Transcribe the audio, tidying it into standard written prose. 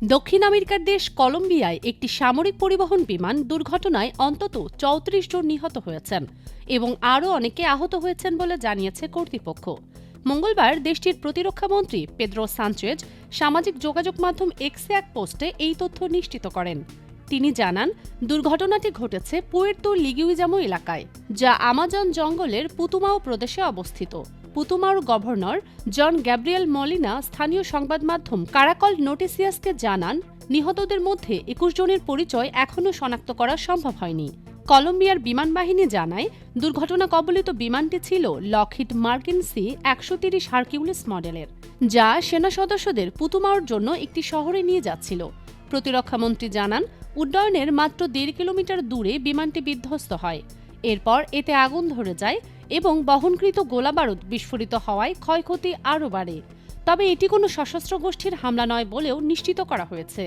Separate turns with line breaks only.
দক্ষিণ আমেরিকার দেশ কলম্বিয়ায় একটি সামরিক পরিবহন বিমান দুর্ঘটনায় অন্তত ৩৪ জন নিহত হয়েছেন এবং আরও অনেকে আহত হয়েছেন বলে জানিয়েছে কর্তৃপক্ষ। মঙ্গলবার দেশটির প্রতিরক্ষামন্ত্রী পেদ্রো সানচেজ সামাজিক যোগাযোগ মাধ্যম এক্সে এক পোস্টে এই তথ্য নিশ্চিত করেন। তিনি জানান, দুর্ঘটনাটি ঘটেছে পুয়ের্তো লিগুইজামো এলাকায়, যা আমাজন জঙ্গলের পুতুমাও প্রদেশে অবস্থিত। পুতুমাওর গভর্নর জন গ্যাব্রিয়েল মলিনা স্থানীয় সংবাদ মাধ্যম কারাকল নোটিসিয়াসকে জানান, নিহতদের মধ্যে ২১ জনের পরিচয় এখনও শনাক্ত করা সম্ভব হয়নি। কলম্বিয়ার বিমান বাহিনী জানায়, দুর্ঘটনা কবলিত বিমানটি ছিল লকহিড মার্টিন C-130 হারকিউলিস মডেলের, যা সেনা সদস্যদের পুতুমাওর জন্য একটি শহরে নিয়ে যাচ্ছিল। প্রতিরক্ষামন্ত্রী জানান, উড্ডয়নের মাত্র ১.৫ কিলোমিটার দূরে বিমানটি বিধ্বস্ত হয়। এরপর এতে আগুন ধরে যায় এবং বহনকৃত গোলাবারুদ বিস্ফোরিত হওয়ায় ক্ষয়ক্ষতি আরও বাড়ে। তবে এটি কোনো সশস্ত্র গোষ্ঠীর হামলা নয় বলেও নিশ্চিত করা হয়েছে।